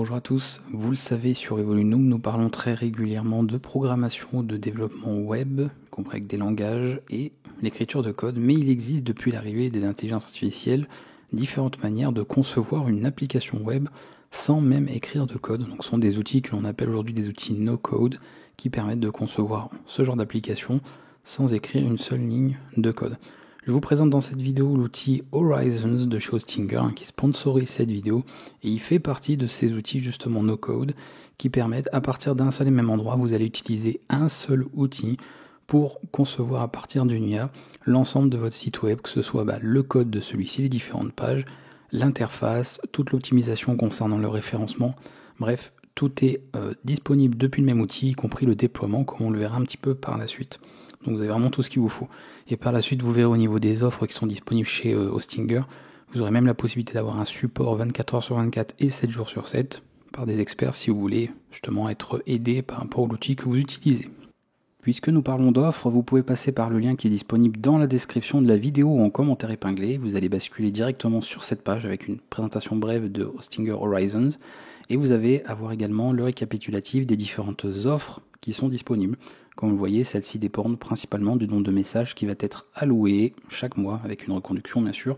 Bonjour à tous, vous le savez sur Evolunum, nous parlons très régulièrement de programmation, de développement web, y compris avec des langages et l'écriture de code, mais il existe depuis l'arrivée des intelligences artificielles différentes manières de concevoir une application web sans même écrire de code. Donc ce sont des outils que l'on appelle aujourd'hui des outils no-code qui permettent de concevoir ce genre d'application sans écrire une seule ligne de code. Je vous présente dans cette vidéo l'outil Horizons de chez Hostinger qui sponsorise cette vidéo et il fait partie de ces outils justement no code qui permettent à partir d'un seul et même endroit, vous allez utiliser un seul outil pour concevoir à partir d'une IA l'ensemble de votre site web, que ce soit le code de celui-ci, les différentes pages, l'interface, toute l'optimisation concernant le référencement, bref, tout est disponible depuis le même outil, y compris le déploiement, comme on le verra un petit peu par la suite. Donc vous avez vraiment tout ce qu'il vous faut. Et par la suite, vous verrez au niveau des offres qui sont disponibles chez Hostinger, vous aurez même la possibilité d'avoir un support 24 heures sur 24 et 7 jours sur 7 par des experts si vous voulez justement être aidé par rapport à l'outil que vous utilisez. Puisque nous parlons d'offres, vous pouvez passer par le lien qui est disponible dans la description de la vidéo ou en commentaire épinglé. Vous allez basculer directement sur cette page avec une présentation brève de Hostinger Horizons. Et vous allez avoir également le récapitulatif des différentes offres qui sont disponibles. Comme vous le voyez, celles-ci dépendent principalement du nombre de messages qui va être alloué chaque mois, avec une reconduction bien sûr,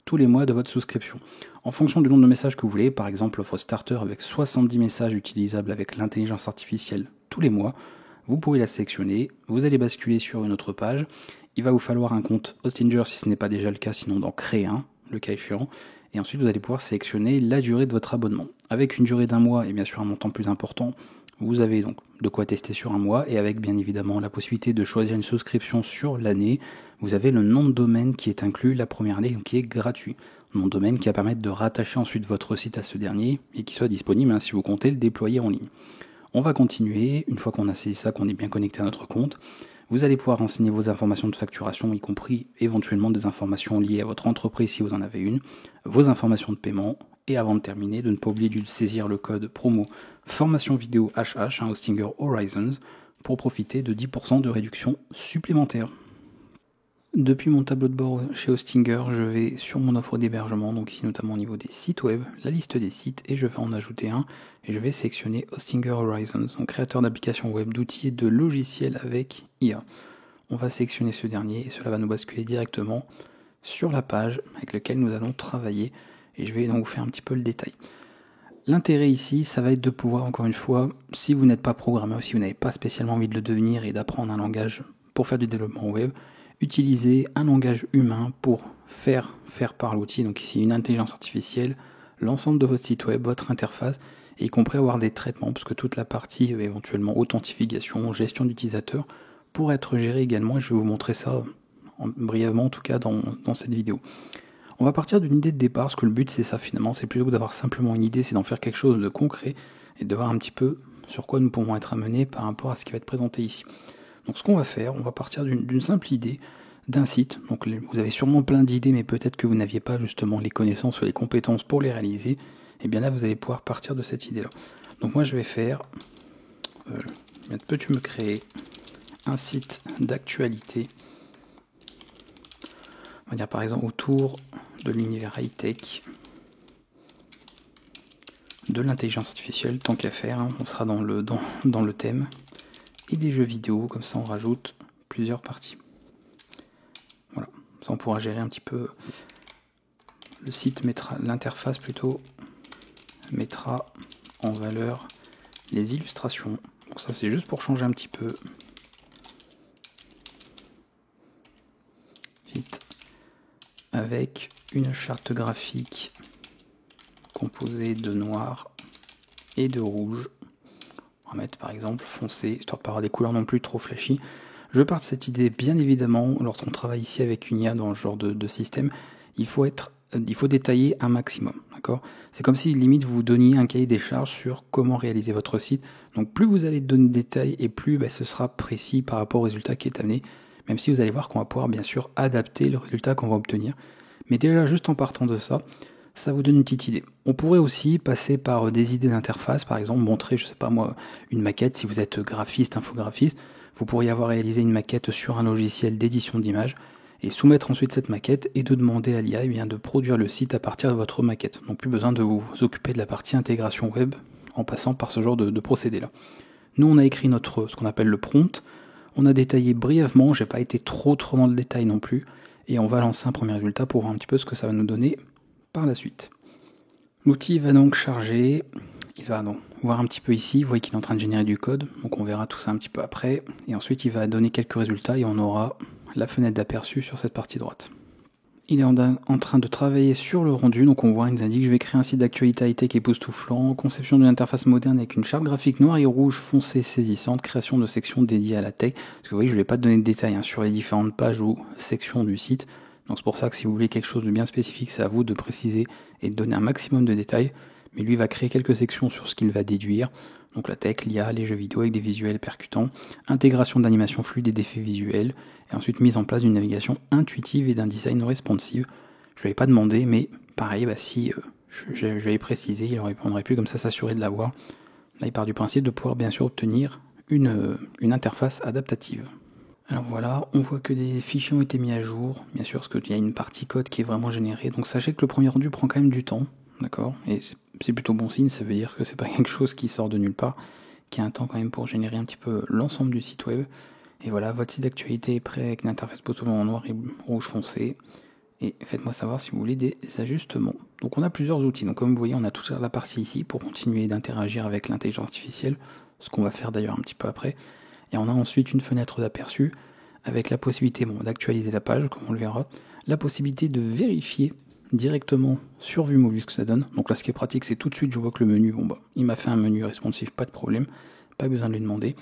tous les mois de votre souscription. En fonction du nombre de messages que vous voulez, par exemple l'offre Starter avec 70 messages utilisables avec l'intelligence artificielle tous les mois, vous pouvez la sélectionner, vous allez basculer sur une autre page, il va vous falloir un compte Hostinger si ce n'est pas déjà le cas, sinon d'en créer un, le cas échéant, et ensuite vous allez pouvoir sélectionner la durée de votre abonnement. Avec une durée d'un mois et bien sûr un montant plus important, vous avez donc de quoi tester sur un mois, et avec bien évidemment la possibilité de choisir une souscription sur l'année, vous avez le nom de domaine qui est inclus la première année, donc qui est gratuit. Nom de domaine qui va permettre de rattacher ensuite votre site à ce dernier, et qui soit disponible si vous comptez le déployer en ligne. On va continuer, une fois qu'on a saisi ça, qu'on est bien connecté à notre compte, vous allez pouvoir renseigner vos informations de facturation, y compris éventuellement des informations liées à votre entreprise si vous en avez une, vos informations de paiement, et avant de terminer, de ne pas oublier de saisir le code promo formation vidéo HH, Hostinger Horizons, pour profiter de 10% de réduction supplémentaire. Depuis mon tableau de bord chez Hostinger, je vais sur mon offre d'hébergement, donc ici notamment au niveau des sites web, la liste des sites, et je vais en ajouter un, et je vais sélectionner Hostinger Horizons, donc créateur d'applications web, d'outils et de logiciels avec IA. On va sélectionner ce dernier, et cela va nous basculer directement sur la page avec laquelle nous allons travailler, et je vais donc vous faire un petit peu le détail. L'intérêt ici, ça va être de pouvoir, encore une fois, si vous n'êtes pas programmeur, si vous n'avez pas spécialement envie de le devenir et d'apprendre un langage pour faire du développement web, utiliser un langage humain pour faire par l'outil, donc ici une intelligence artificielle, l'ensemble de votre site web, votre interface, et y compris avoir des traitements, parce que toute la partie éventuellement authentification, gestion d'utilisateur, pourrait être gérée également, et je vais vous montrer ça brièvement en tout cas dans cette vidéo. On va partir d'une idée de départ, parce que le but c'est ça finalement, c'est plutôt que d'avoir simplement une idée, c'est d'en faire quelque chose de concret, et de voir un petit peu sur quoi nous pouvons être amenés par rapport à ce qui va être présenté ici. Donc ce qu'on va faire, on va partir d'une simple idée d'un site. Donc vous avez sûrement plein d'idées, mais peut-être que vous n'aviez pas justement les connaissances ou les compétences pour les réaliser. Et bien là, vous allez pouvoir partir de cette idée-là. Donc moi, je vais faire, peux-tu me créer un site d'actualité, on va dire par exemple autour de l'univers high-tech, de l'intelligence artificielle, tant qu'à faire, on sera dans le thème. Et des jeux vidéo, comme ça on rajoute plusieurs parties. Voilà, ça on pourra gérer un petit peu. Le site mettra, l'interface plutôt, mettra en valeur les illustrations. Donc ça c'est juste pour changer un petit peu. Vite. Avec une charte graphique composée de noir et de rouge. On va mettre par exemple foncé, histoire de pas avoir des couleurs non plus trop flashy. Je pars de cette idée, bien évidemment, lorsqu'on travaille ici avec une IA dans ce genre de système, il faut détailler un maximum, d'accord ? C'est comme si limite vous donniez un cahier des charges sur comment réaliser votre site. Donc plus vous allez donner de détails et plus ce sera précis par rapport au résultat qui est amené, même si vous allez voir qu'on va pouvoir bien sûr adapter le résultat qu'on va obtenir. Mais déjà juste en partant de ça, ça vous donne une petite idée. On pourrait aussi passer par des idées d'interface, par exemple montrer, je sais pas moi, une maquette. Si vous êtes graphiste, infographiste, vous pourriez avoir réalisé une maquette sur un logiciel d'édition d'images. et soumettre ensuite cette maquette et de demander à l'IA de produire le site à partir de votre maquette. Donc plus besoin de vous occuper de la partie intégration web en passant par ce genre de procédé-là. Nous, on a écrit ce qu'on appelle le prompt, on a détaillé brièvement, j'ai pas été trop dans le détail non plus, et on va lancer un premier résultat pour voir un petit peu ce que ça va nous donner par la suite. L'outil va donc charger, il va donc voir un petit peu ici, vous voyez qu'il est en train de générer du code, donc on verra tout ça un petit peu après, et ensuite il va donner quelques résultats et on aura la fenêtre d'aperçu sur cette partie droite. Il est en train de travailler sur le rendu, donc on voit, il nous indique, je vais créer un site d'actualité high-tech époustouflant, conception d'une interface moderne avec une charte graphique noire et rouge foncée saisissante, création de sections dédiées à la tech, parce que vous voyez, je ne vais pas donner de détails sur les différentes pages ou sections du site, donc c'est pour ça que si vous voulez quelque chose de bien spécifique, c'est à vous de préciser et de donner un maximum de détails, mais lui va créer quelques sections sur ce qu'il va déduire, donc la tech, l'IA, les jeux vidéo avec des visuels percutants, intégration d'animation fluide et d'effets visuels, et ensuite mise en place d'une navigation intuitive et d'un design responsive. Je ne lui avais pas demandé, mais pareil, si je l'avais précisé, il ne répondrait plus, comme ça s'assurer de l'avoir. Là, il part du principe de pouvoir bien sûr obtenir une interface adaptative. Alors voilà, on voit que des fichiers ont été mis à jour, bien sûr, parce qu'il y a une partie code qui est vraiment générée, donc sachez que le premier rendu prend quand même du temps, d'accord, et c'est plutôt bon signe, ça veut dire que c'est pas quelque chose qui sort de nulle part, qui a un temps quand même pour générer un petit peu l'ensemble du site web. Et voilà, votre site d'actualité est prêt avec une interface postulant en noir et rouge foncé. Et faites-moi savoir si vous voulez des ajustements. Donc on a plusieurs outils. Donc comme vous voyez, on a toute la partie ici pour continuer d'interagir avec l'intelligence artificielle, ce qu'on va faire d'ailleurs un petit peu après. Et on a ensuite une fenêtre d'aperçu avec la possibilité d'actualiser la page, comme on le verra, la possibilité de vérifier directement sur vue mobile ce que ça donne. Donc là, ce qui est pratique, c'est tout de suite, je vois que le menu, il m'a fait un menu responsive, pas de problème, pas besoin de lui demander.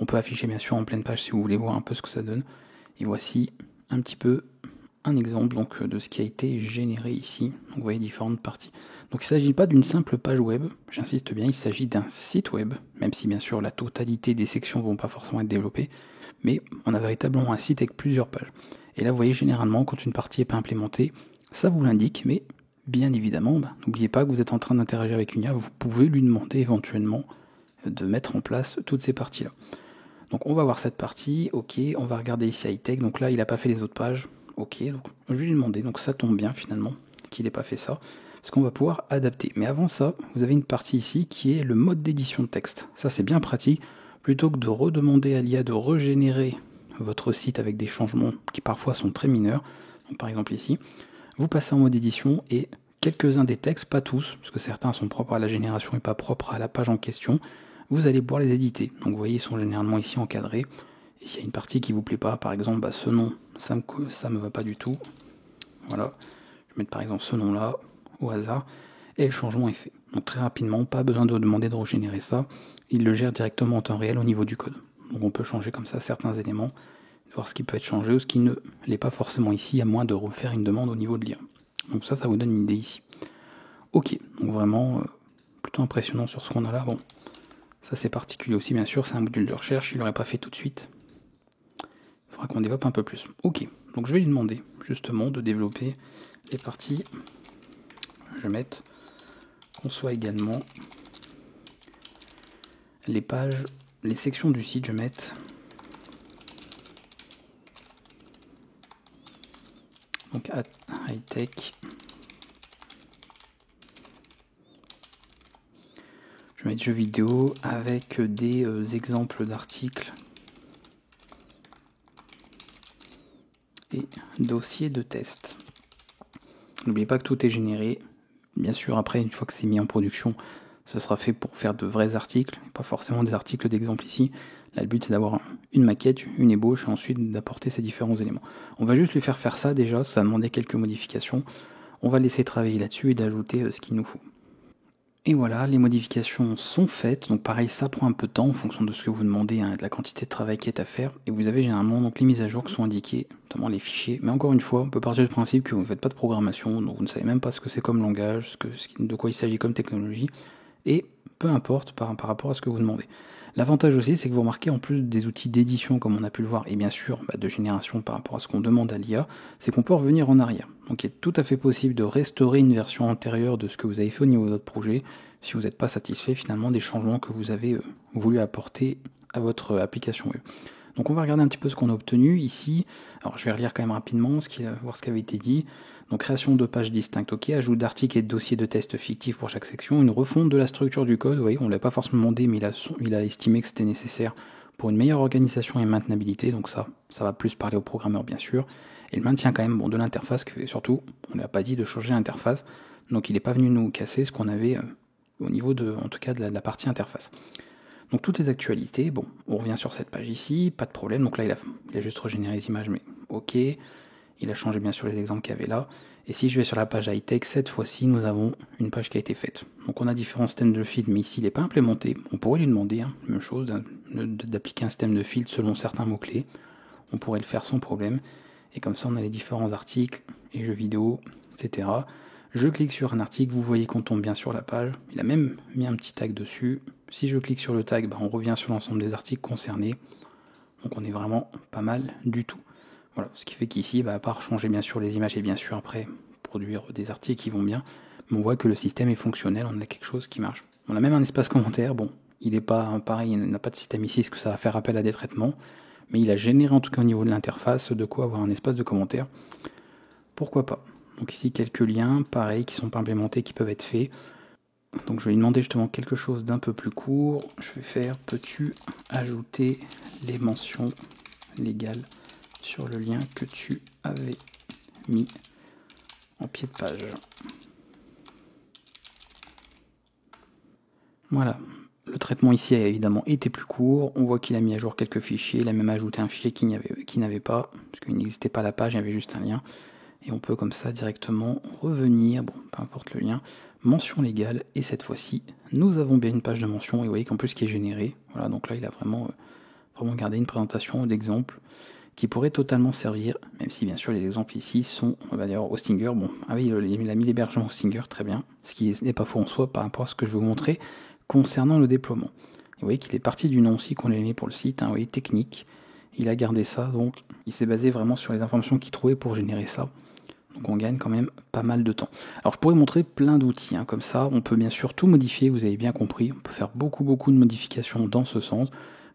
On peut afficher bien sûr en pleine page si vous voulez voir un peu ce que ça donne. Et voici un petit peu un exemple donc, de ce qui a été généré ici. Donc vous voyez différentes parties. Donc il ne s'agit pas d'une simple page web, j'insiste bien, il s'agit d'un site web, même si bien sûr la totalité des sections ne vont pas forcément être développées, mais on a véritablement un site avec plusieurs pages. Et là vous voyez généralement quand une partie n'est pas implémentée, ça vous l'indique, mais bien évidemment, n'oubliez pas que vous êtes en train d'interagir avec une IA, vous pouvez lui demander éventuellement de mettre en place toutes ces parties-là. Donc on va voir cette partie, ok, on va regarder ici high-tech, donc là il n'a pas fait les autres pages, ok, donc je vais lui demander, donc ça tombe bien finalement qu'il n'ait pas fait ça, parce qu'on va pouvoir adapter. Mais avant ça, vous avez une partie ici qui est le mode d'édition de texte. Ça c'est bien pratique, plutôt que de redemander à l'IA de régénérer votre site avec des changements qui parfois sont très mineurs, donc par exemple ici, vous passez en mode édition et quelques-uns des textes, pas tous, parce que certains sont propres à la génération et pas propres à la page en question, vous allez pouvoir les éditer. Donc vous voyez, ils sont généralement ici encadrés. Et s'il y a une partie qui vous plaît pas, par exemple, ce nom, ça me va pas du tout. Voilà, je vais mettre par exemple ce nom-là, au hasard, et le changement est fait. Donc très rapidement, pas besoin de demander de régénérer ça, il le gère directement en temps réel au niveau du code. Donc on peut changer comme ça certains éléments, voir ce qui peut être changé ou ce qui ne l'est pas forcément ici, à moins de refaire une demande au niveau de l'IA. Donc ça vous donne une idée ici. Ok, donc vraiment plutôt impressionnant sur ce qu'on a là. Bon. Ça c'est particulier aussi bien sûr, c'est un module de recherche, il l'aurait pas fait tout de suite. Il faudra qu'on développe un peu plus. Ok, donc je vais lui demander justement de développer les parties. Je vais mettre qu'on soit également les pages, les sections du site, je vais mettre donc high-tech. Je vais mettre jeux vidéo avec des exemples d'articles et dossiers de test. N'oubliez pas que tout est généré. Bien sûr, après, une fois que c'est mis en production, ce sera fait pour faire de vrais articles, pas forcément des articles d'exemple ici. Là, le but, c'est d'avoir une maquette, une ébauche, et ensuite d'apporter ces différents éléments. On va juste lui faire ça déjà, ça demandait quelques modifications. On va laisser travailler là-dessus et d'ajouter ce qu'il nous faut. Et voilà, les modifications sont faites, donc pareil, ça prend un peu de temps en fonction de ce que vous demandez, de la quantité de travail qui est à faire, et vous avez généralement donc les mises à jour qui sont indiquées, notamment les fichiers, mais encore une fois, on peut partir du principe que vous ne faites pas de programmation, donc vous ne savez même pas ce que c'est comme langage, de quoi il s'agit comme technologie, et peu importe par rapport à ce que vous demandez. L'avantage aussi, c'est que vous remarquez, en plus des outils d'édition, comme on a pu le voir, et bien sûr de génération par rapport à ce qu'on demande à l'IA, c'est qu'on peut revenir en arrière. Donc il est tout à fait possible de restaurer une version antérieure de ce que vous avez fait au niveau de votre projet, si vous n'êtes pas satisfait finalement des changements que vous avez voulu apporter à votre application web. Donc on va regarder un petit peu ce qu'on a obtenu ici. Alors je vais relire quand même rapidement, voir ce qui avait été dit. Donc création de pages distinctes, ok, ajout d'articles et de dossiers de tests fictifs pour chaque section, une refonte de la structure du code, oui, on ne l'a pas forcément demandé, mais il a estimé que c'était nécessaire pour une meilleure organisation et maintenabilité, donc ça va plus parler aux programmeurs bien sûr. Et le maintien quand même de l'interface, surtout, on n'a pas dit de changer l'interface, donc il n'est pas venu nous casser ce qu'on avait au niveau en tout cas de la partie interface. Donc toutes les actualités, bon, on revient sur cette page ici, pas de problème, donc là il a juste régénéré les images, mais ok, il a changé bien sûr les exemples qu'il y avait là, et si je vais sur la page high-tech, cette fois-ci nous avons une page qui a été faite. Donc on a différents systèmes de filtres, mais ici il n'est pas implémenté, on pourrait lui demander, même chose, d'appliquer un système de filtre selon certains mots-clés, on pourrait le faire sans problème, et comme ça on a les différents articles, et jeux vidéo, etc. Je clique sur un article, vous voyez qu'on tombe bien sur la page, il a même mis un petit tag dessus. Si je clique sur le tag, on revient sur l'ensemble des articles concernés, donc on est vraiment pas mal du tout. Voilà, ce qui fait qu'ici, à part changer bien sûr les images et bien sûr après produire des articles qui vont bien, mais on voit que le système est fonctionnel, on a quelque chose qui marche. On a même un espace commentaire, bon, il n'est pas pareil, il n'a pas de système ici, est-ce que ça va faire appel à des traitements, mais il a généré en tout cas au niveau de l'interface de quoi avoir un espace de commentaire. Pourquoi pas? Donc ici quelques liens, pareil, qui sont pas implémentés, qui peuvent être faits. Donc je vais lui demander justement quelque chose d'un peu plus court. Je vais faire, peux-tu ajouter les mentions légales sur le lien que tu avais mis en pied de page. Voilà. Le traitement ici a évidemment été plus court. On voit qu'il a mis à jour quelques fichiers. Il a même ajouté un fichier qui n'avait pas, parce qu'il n'existait pas la page, il y avait juste un lien. Et on peut comme ça directement revenir, bon, peu importe le lien, mention légale, et cette fois-ci, nous avons bien une page de mention, et vous voyez qu'en plus qui est générée, voilà, donc là il a vraiment gardé une présentation d'exemples qui pourrait totalement servir, même si bien sûr les exemples ici sont, on va dire, Hostinger, bon, ah oui, il a mis l'hébergement Hostinger, très bien, ce qui n'est pas faux en soi par rapport à ce que je vais vous montrer concernant le déploiement. Et vous voyez qu'il est parti du nom aussi qu'on a mis pour le site, vous voyez, technique, il a gardé ça, donc il s'est basé vraiment sur les informations qu'il trouvait pour générer ça. Donc on gagne quand même pas mal de temps. Alors je pourrais montrer plein d'outils, comme ça on peut bien sûr tout modifier, vous avez bien compris, on peut faire beaucoup de modifications dans ce sens.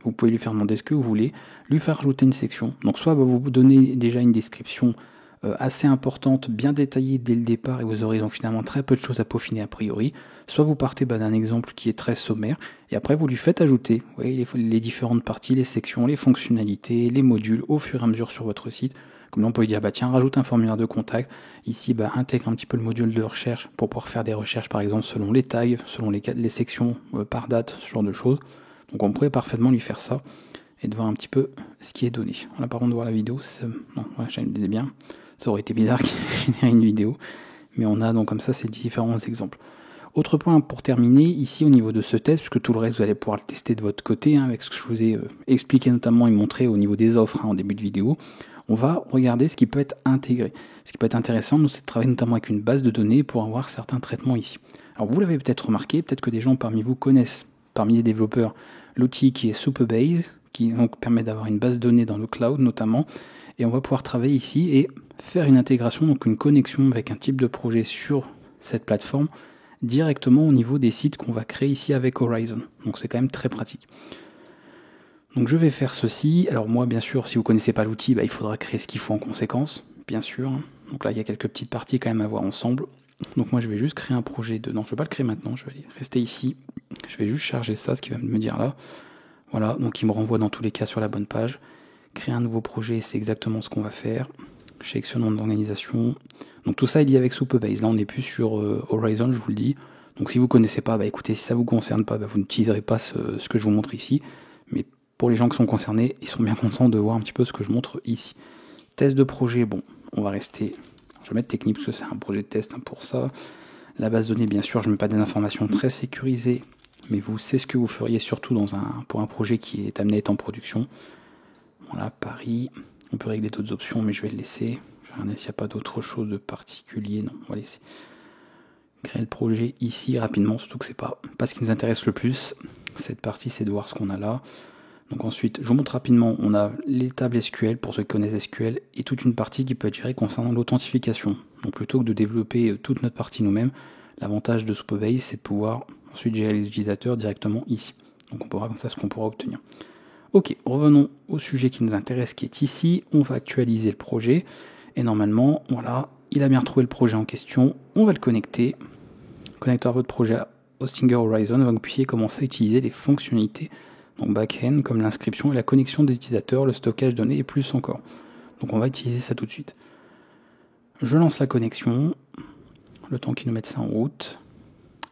Vous pouvez lui faire demander ce que vous voulez, lui faire ajouter une section. Donc soit vous donner déjà une description assez importante, bien détaillée dès le départ, et vous aurez donc finalement très peu de choses à peaufiner a priori, soit vous partez d'un exemple qui est très sommaire, et après vous lui faites ajouter les différentes parties, les sections, les fonctionnalités, les modules au fur et à mesure sur votre site. Comme là on peut lui dire, tiens, rajoute un formulaire de contact, ici intègre un petit peu le module de recherche pour pouvoir faire des recherches par exemple selon les tags, selon les sections par date, ce genre de choses. Donc on pourrait parfaitement lui faire ça, et de voir un petit peu ce qui est donné. On a par contre de voir la vidéo, non, voilà, je me disais bien, ça aurait été bizarre qu'il génère une vidéo, mais on a donc comme ça ces différents exemples. Autre point pour terminer, ici au niveau de ce test, puisque tout le reste vous allez pouvoir le tester de votre côté, avec ce que je vous ai expliqué notamment et montré au niveau des offres en début de vidéo, on va regarder ce qui peut être intégré. Ce qui peut être intéressant, c'est de travailler notamment avec une base de données pour avoir certains traitements ici. Alors vous l'avez peut-être remarqué, peut-être que des gens parmi vous connaissent, parmi les développeurs, l'outil qui est Supabase, qui donc permet d'avoir une base de données dans le cloud notamment, et on va pouvoir travailler ici et faire une intégration, donc une connexion avec un type de projet sur cette plateforme, directement au niveau des sites qu'on va créer ici avec Horizon. Donc c'est quand même très pratique. Donc je vais faire ceci. Alors moi, bien sûr, si vous ne connaissez pas l'outil, il faudra créer ce qu'il faut en conséquence, bien sûr. Donc là, il y a quelques petites parties quand même à voir ensemble. Donc moi, je vais juste créer un projet de... Non, je ne vais pas le créer maintenant, je vais rester ici. Je vais juste charger ça, ce qu'il va me dire là. Voilà, donc il me renvoie dans tous les cas sur la bonne page. Créer un nouveau projet, c'est exactement ce qu'on va faire. Sélectionnons l'organisation. Donc tout ça, il y a avec Supabase. Là, on n'est plus sur Horizon, je vous le dis. Donc si vous ne connaissez pas, écoutez, si ça ne vous concerne pas, vous n'utiliserez pas ce que je vous montre ici. Mais pour les gens qui sont concernés, ils sont bien contents de voir un petit peu ce que je montre ici. Test de projet, bon, on va rester... Je vais mettre technique parce que c'est un projet de test pour ça. La base de données, bien sûr, je ne mets pas des informations très sécurisées, mais vous, c'est ce que vous feriez surtout pour un projet qui est amené à être en production. Voilà, Paris. On peut régler d'autres options, mais je vais le laisser. Je vais regarder s'il n'y a pas d'autre chose de particulier. Non, on va laisser. Créer le projet ici rapidement, surtout que c'est pas ce qui nous intéresse le plus. Cette partie, c'est de voir ce qu'on a là. Donc ensuite, je vous montre rapidement, on a les tables SQL pour ceux qui connaissent SQL et toute une partie qui peut être gérée concernant l'authentification. Donc plutôt que de développer toute notre partie nous-mêmes, l'avantage de Supabase, c'est de pouvoir ensuite gérer les utilisateurs directement ici. Donc on pourra comme ça ce qu'on pourra obtenir. Ok, revenons au sujet qui nous intéresse, qui est ici. On va actualiser le projet. Et normalement, voilà, il a bien retrouvé le projet en question. On va le connecter. Connecteur à votre projet à Hostinger Horizon avant que vous puissiez commencer à utiliser les fonctionnalités donc back-end comme l'inscription et la connexion des utilisateurs, le stockage de données et plus encore. Donc on va utiliser ça tout de suite. Je lance la connexion, le temps qu'il nous mette ça en route.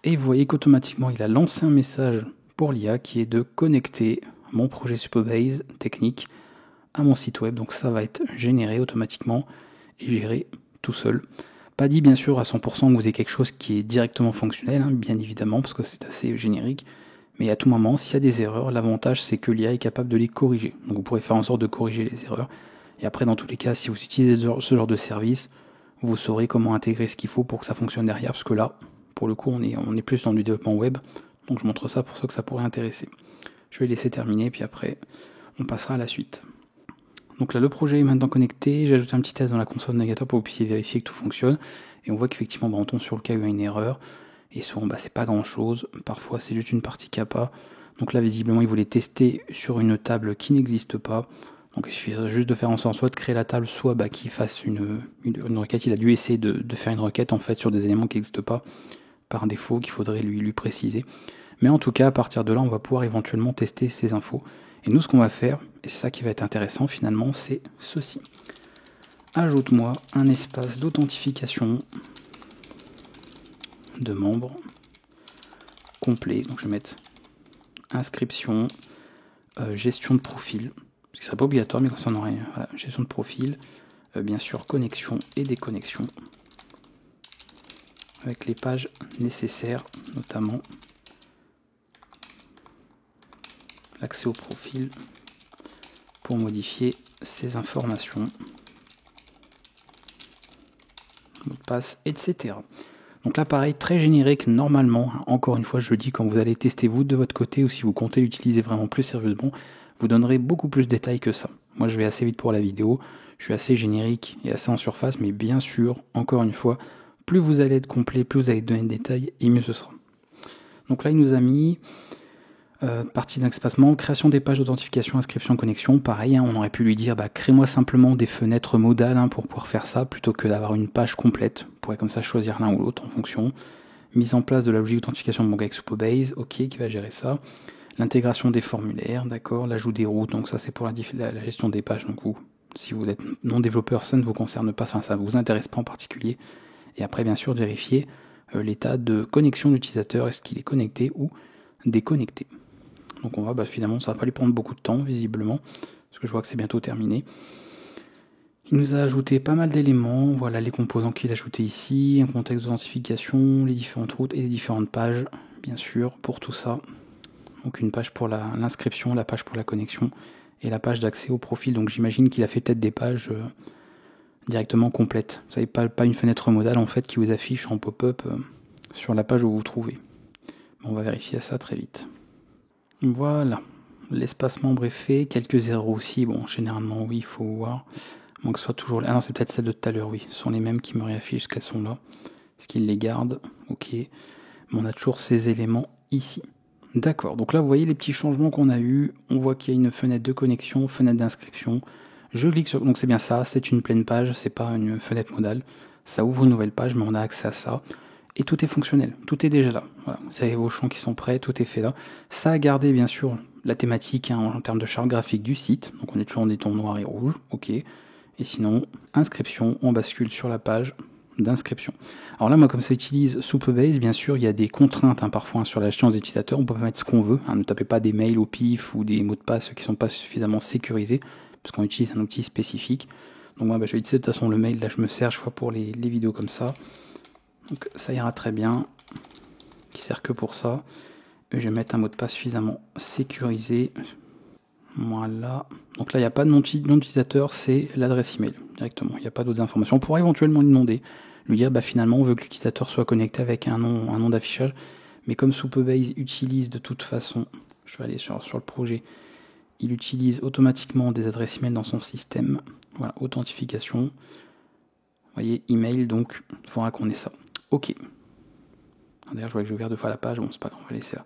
Et vous voyez qu'automatiquement il a lancé un message pour l'IA qui est de connecter mon projet Supabase technique à mon site web. Donc ça va être généré automatiquement et géré tout seul. Pas dit bien sûr à 100% que vous avez quelque chose qui est directement fonctionnel, hein, bien évidemment, parce que c'est assez générique. Mais à tout moment, s'il y a des erreurs, l'avantage c'est que l'IA est capable de les corriger. Donc vous pourrez faire en sorte de corriger les erreurs. Et après, dans tous les cas, si vous utilisez ce genre de service, vous saurez comment intégrer ce qu'il faut pour que ça fonctionne derrière. Parce que là, pour le coup, on est plus dans du développement web. Donc je montre ça pour ceux que ça pourrait intéresser. Je vais laisser terminer, puis après, on passera à la suite. Donc là, le projet est maintenant connecté. J'ai ajouté un petit test dans la console navigateur pour que vous puissiez vérifier que tout fonctionne. Et on voit qu'effectivement, on tombe sur le cas où il y a une erreur. Et souvent, c'est pas grand chose. Parfois, c'est juste une partie kappa. Donc là, visiblement, il voulait tester sur une table qui n'existe pas. Donc il suffit juste de faire en sorte soit de créer la table, soit qu'il fasse une requête. Il a dû essayer de faire une requête en fait sur des éléments qui n'existent pas par défaut, qu'il faudrait lui préciser. Mais en tout cas, à partir de là, on va pouvoir éventuellement tester ces infos. Et nous, ce qu'on va faire, et c'est ça qui va être intéressant finalement, c'est ceci. Ajoute-moi un espace d'authentification de membres complet. Donc je vais mettre inscription, gestion de profil, ce qui ne serait pas obligatoire, mais comme ça on aurait voilà, gestion de profil, bien sûr connexion et déconnexion, avec les pages nécessaires, notamment l'accès au profil pour modifier ces informations, mot de passe, etc. Donc là pareil, très générique normalement, encore une fois je le dis, quand vous allez tester vous de votre côté ou si vous comptez l'utiliser vraiment plus sérieusement, vous donnerez beaucoup plus de détails que ça. Moi je vais assez vite pour la vidéo, je suis assez générique et assez en surface, mais bien sûr, encore une fois, plus vous allez être complet, plus vous allez donner de détails, et mieux ce sera. Donc là il nous a mis partie d'espacement, création des pages d'authentification, inscription, connexion, pareil, on aurait pu lui dire crée-moi simplement des fenêtres modales pour pouvoir faire ça, plutôt que d'avoir une page complète, on pourrait comme ça choisir l'un ou l'autre en fonction. Mise en place de la logique d'authentification de mon avec Supabase, ok, qui va gérer ça. L'intégration des formulaires, d'accord, l'ajout des routes, donc ça c'est pour la gestion des pages, donc vous, si vous êtes non développeur, ça ne vous concerne pas, enfin, ça ne vous intéresse pas en particulier. Et après bien sûr de vérifier l'état de connexion de l'utilisateur, est-ce qu'il est connecté ou déconnecté. Donc on va, finalement, ça va pas lui prendre beaucoup de temps, visiblement, parce que je vois que c'est bientôt terminé. Il nous a ajouté pas mal d'éléments, voilà les composants qu'il a ajoutés ici, un contexte d'authentification, les différentes routes et les différentes pages, bien sûr, pour tout ça. Donc une page pour l'inscription, la page pour la connexion, et la page d'accès au profil. Donc j'imagine qu'il a fait peut-être des pages directement complètes. Vous savez, pas une fenêtre modale en fait qui vous affiche en pop-up sur la page où vous vous trouvez. On va vérifier ça très vite. Voilà, l'espace membre est fait, quelques zéros aussi, bon généralement oui, il faut voir, moins que ce soit toujours... Ah non, c'est peut-être celle de tout à l'heure, oui, ce sont les mêmes qui me réaffichent qu'elles sont là, est-ce qu'il les garde, ok, mais on a toujours ces éléments ici. D'accord, donc là vous voyez les petits changements qu'on a eu, on voit qu'il y a une fenêtre de connexion, fenêtre d'inscription, je clique sur... donc c'est bien ça, c'est une pleine page, c'est pas une fenêtre modale, ça ouvre une nouvelle page, mais on a accès à ça. Et tout est fonctionnel, tout est déjà là. Voilà. Vous avez vos champs qui sont prêts, tout est fait là. Ça a gardé bien sûr la thématique en termes de charte graphique du site. Donc on est toujours en des tons noirs et rouges, ok. Et sinon, inscription, on bascule sur la page d'inscription. Alors là, moi comme ça utilise Supabase, bien sûr, il y a des contraintes parfois sur la gestion des utilisateurs. On peut pas mettre ce qu'on veut. Ne tapez pas des mails au pif ou des mots de passe qui sont pas suffisamment sécurisés, parce qu'on utilise un outil spécifique. Donc moi, je vais utiliser de toute façon le mail. Là, je me sers chaque fois pour les vidéos comme ça. Donc ça ira très bien, qui sert que pour ça. Et je vais mettre un mot de passe suffisamment sécurisé. Voilà. Donc là, il n'y a pas de nom d'utilisateur, c'est l'adresse email directement. Il n'y a pas d'autres informations. On pourra éventuellement lui demander, lui dire finalement on veut que l'utilisateur soit connecté avec un nom d'affichage. Mais comme Supabase utilise de toute façon, je vais aller sur le projet, il utilise automatiquement des adresses email dans son système. Voilà, authentification. Vous voyez, email, donc il faudra qu'on ait ça. Ok. D'ailleurs, je vois que j'ai ouvert 2 fois la page, bon, c'est pas grave, on va laisser là.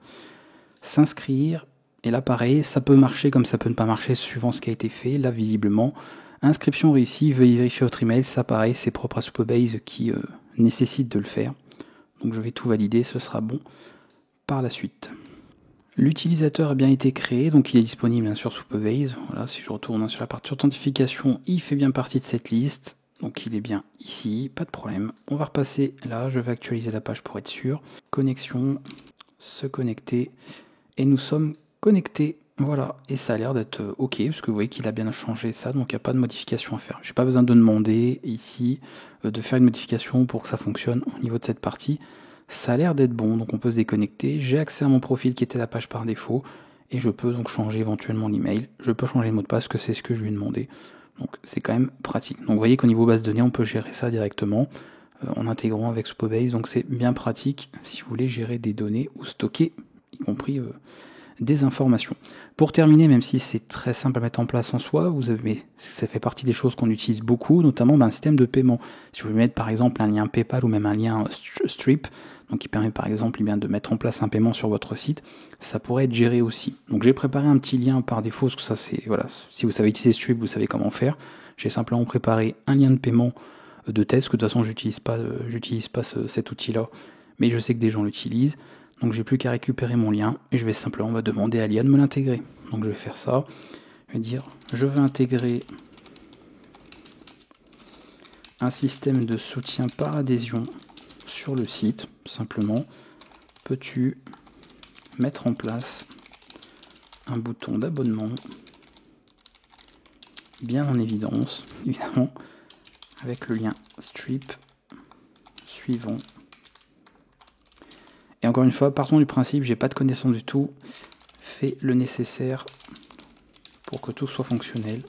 S'inscrire, Et là pareil, ça peut marcher comme ça peut ne pas marcher suivant ce qui a été fait. Là visiblement, inscription réussie, veuillez vérifier votre email. Ça pareil, c'est propre à Supabase qui nécessite de le faire. Donc je vais tout valider, ce sera bon par la suite. L'utilisateur a bien été créé, donc il est disponible sur Supabase. Voilà, si je retourne sur la partie authentification, il fait bien partie de cette liste. Donc il est bien ici, pas de problème. On va repasser là, je vais actualiser la page pour être sûr. Connexion, se connecter, et nous sommes connectés. Voilà, et ça a l'air d'être ok, parce que vous voyez qu'il a bien changé ça, donc il n'y a pas de modification à faire. J'ai pas besoin de demander ici de faire une modification pour que ça fonctionne au niveau de cette partie. Ça a l'air d'être bon, donc on peut se déconnecter. J'ai accès à mon profil qui était la page par défaut, et je peux donc changer éventuellement l'email. Je peux changer le mot de passe, que c'est ce que je lui ai demandé. Donc c'est quand même pratique. Donc vous voyez qu'au niveau base de données, on peut gérer ça directement en intégrant avec Supabase. Donc c'est bien pratique si vous voulez gérer des données ou stocker, y compris des informations. Pour terminer, même si c'est très simple à mettre en place en soi, ça fait partie des choses qu'on utilise beaucoup, notamment un système de paiement. Si vous voulez mettre par exemple un lien PayPal ou même un lien Stripe, donc qui permet par exemple de mettre en place un paiement sur votre site, ça pourrait être géré aussi. Donc j'ai préparé un petit lien par défaut, parce que ça c'est voilà, si vous savez utiliser Stripe, vous savez comment faire. J'ai simplement préparé un lien de paiement de test, que de toute façon j'utilise pas cet outil-là, mais je sais que des gens l'utilisent. Donc j'ai plus qu'à récupérer mon lien et je vais simplement demander à l'IA de me l'intégrer. Donc je vais faire ça. Je vais dire je veux intégrer un système de soutien par adhésion sur le site. Simplement, peux-tu mettre en place un bouton d'abonnement bien en évidence, évidemment, avec le lien Stripe suivant. Et encore une fois, partons du principe, j'ai pas de connaissance du tout. Fais le nécessaire pour que tout soit fonctionnel.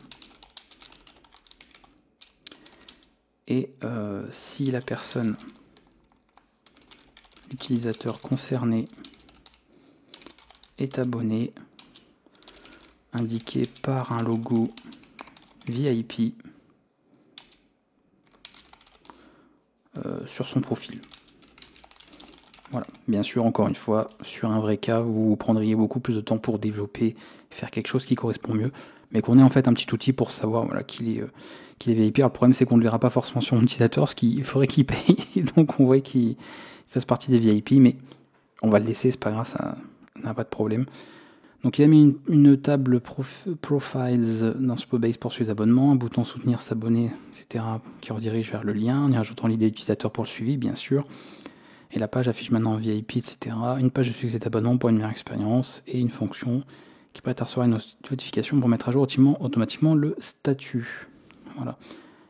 Et si la personne, l'utilisateur concerné, est abonné, indiqué par un logo VIP sur son profil. Voilà, bien sûr, encore une fois, sur un vrai cas, vous prendriez beaucoup plus de temps pour développer, faire quelque chose qui correspond mieux, mais qu'on ait en fait un petit outil pour savoir voilà, qu'il est VIP. Alors, le problème, c'est qu'on ne le verra pas forcément sur mon utilisateur, ce qu'il faudrait qu'il paye, donc on voit qu'il fasse partie des VIP, mais on va le laisser, c'est pas grave, ça n'a pas de problème. Donc il a mis une table Profiles dans Supabase pour suivre les abonnements, un bouton soutenir, s'abonner, etc., qui redirige vers le lien, en y rajoutant l'idée d'utilisateur pour le suivi, bien sûr. Et la page affiche maintenant VIP, etc. Une page de succès d'abonnement pour une meilleure expérience et une fonction qui peut recevoir une notification pour mettre à jour automatiquement le statut. Voilà.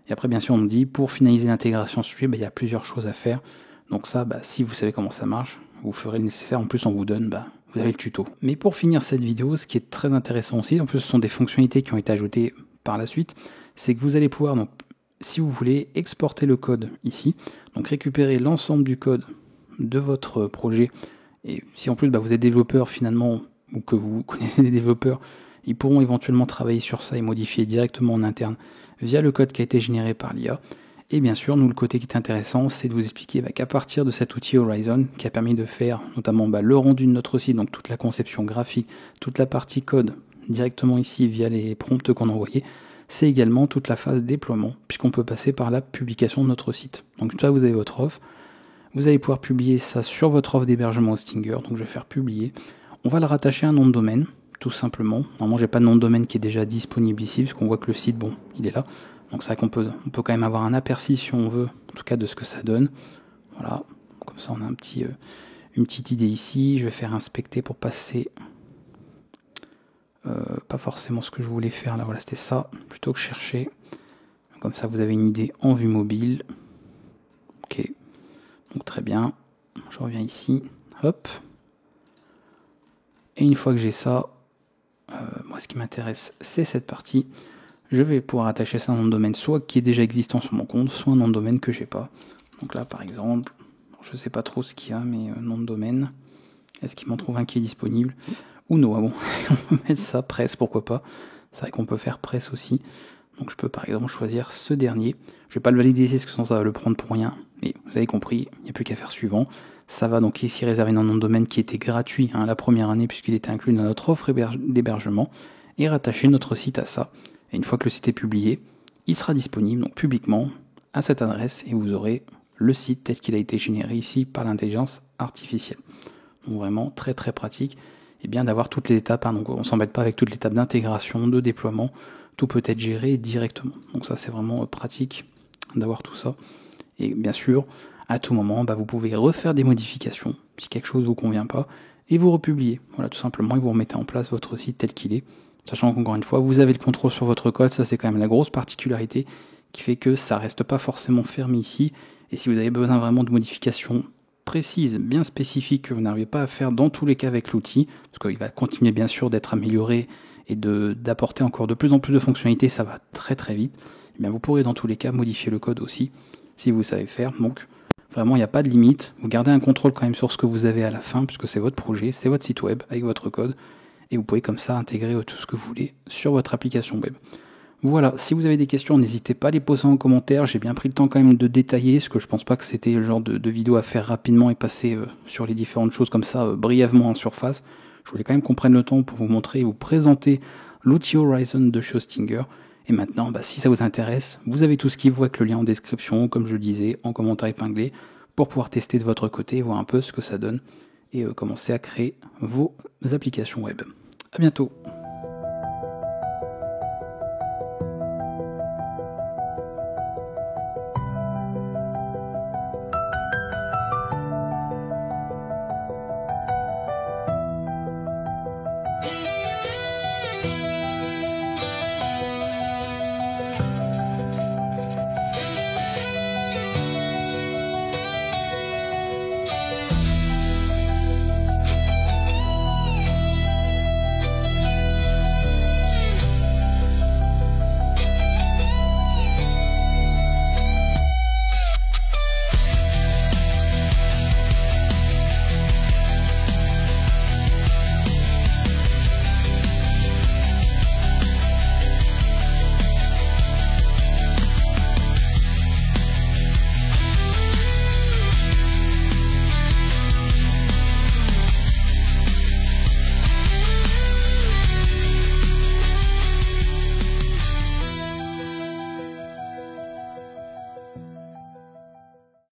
Et après, bien sûr, on nous dit pour finaliser l'intégration Stripe, il y a plusieurs choses à faire. Donc ça, si vous savez comment ça marche, vous ferez le nécessaire. En plus, on vous donne, vous avez le tuto. Mais pour finir cette vidéo, ce qui est très intéressant aussi, en plus, ce sont des fonctionnalités qui ont été ajoutées par la suite, c'est que vous allez pouvoir, donc, si vous voulez, exporter le code ici, donc récupérer l'ensemble du code de votre projet, et si en plus vous êtes développeur finalement, ou que vous connaissez des développeurs, ils pourront éventuellement travailler sur ça et modifier directement en interne via le code qui a été généré par l'IA. Et bien sûr, nous, le côté qui est intéressant, c'est de vous expliquer qu'à partir de cet outil Horizon, qui a permis de faire notamment le rendu de notre site, donc toute la conception graphique, toute la partie code, directement ici via les prompts qu'on a envoyés, c'est également toute la phase déploiement, puisqu'on peut passer par la publication de notre site. Donc là, vous avez votre offre. Vous allez pouvoir publier ça sur votre offre d'hébergement Hostinger, donc je vais faire publier. On va le rattacher à un nom de domaine, tout simplement. Normalement, j'ai pas de nom de domaine qui est déjà disponible ici, parce qu'on voit que le site, il est là. Donc c'est vrai qu'on peut quand même avoir un aperçu, si on veut, en tout cas de ce que ça donne. Voilà, comme ça on a une petite idée ici. Je vais faire inspecter pour passer, pas forcément ce que je voulais faire là, voilà, c'était ça, plutôt que chercher. Comme ça vous avez une idée en vue mobile. Ok. Donc très bien, je reviens ici, hop. Et une fois que j'ai ça, moi ce qui m'intéresse c'est cette partie. Je vais pouvoir attacher ça à un nom de domaine soit qui est déjà existant sur mon compte, soit un nom de domaine que j'ai pas. Donc là par exemple, je sais pas trop ce qu'il y a, mais nom de domaine, est-ce qu'il m'en trouve un qui est disponible? Ou non, bon, on peut mettre ça, presse, pourquoi pas. C'est vrai qu'on peut faire presse aussi. Donc je peux par exemple choisir ce dernier. Je vais pas le valider ici parce que sinon ça va le prendre pour rien. Mais vous avez compris, il n'y a plus qu'à faire suivant. Ça va donc ici réserver un nom de domaine qui était gratuit la première année puisqu'il était inclus dans notre offre d'hébergement et rattacher notre site à ça. Et une fois que le site est publié, il sera disponible donc publiquement à cette adresse et vous aurez le site tel qu'il a été généré ici par l'intelligence artificielle. Donc vraiment très très pratique et bien d'avoir toutes les étapes. Donc on s'embête pas avec toutes les étapes d'intégration, de déploiement, tout peut être géré directement. Donc ça c'est vraiment pratique d'avoir tout ça. Et bien sûr, à tout moment, vous pouvez refaire des modifications si quelque chose ne vous convient pas et vous republier. Voilà, tout simplement, et vous remettez en place votre site tel qu'il est. Sachant qu'encore une fois, vous avez le contrôle sur votre code, ça c'est quand même la grosse particularité qui fait que ça reste pas forcément fermé ici. Et si vous avez besoin vraiment de modifications précises, bien spécifiques, que vous n'arrivez pas à faire dans tous les cas avec l'outil, parce qu'il va continuer bien sûr d'être amélioré et d'apporter encore de plus en plus de fonctionnalités, ça va très très vite, et bien vous pourrez dans tous les cas modifier le code aussi, si vous savez faire. Donc vraiment il n'y a pas de limite, vous gardez un contrôle quand même sur ce que vous avez à la fin, puisque c'est votre projet, c'est votre site web avec votre code, et vous pouvez comme ça intégrer tout ce que vous voulez sur votre application web. Voilà, si vous avez des questions, n'hésitez pas à les poser en commentaire. J'ai bien pris le temps quand même de détailler, parce que je pense pas que c'était le genre de vidéo à faire rapidement et passer sur les différentes choses comme ça brièvement en surface. Je voulais quand même qu'on prenne le temps pour vous montrer et vous présenter l'outil Horizon de chez Hostinger. Et maintenant, si ça vous intéresse, vous avez tout ce qu'il faut avec le lien en description, comme je le disais, en commentaire épinglé, pour pouvoir tester de votre côté, voir un peu ce que ça donne et commencer à créer vos applications web. À bientôt.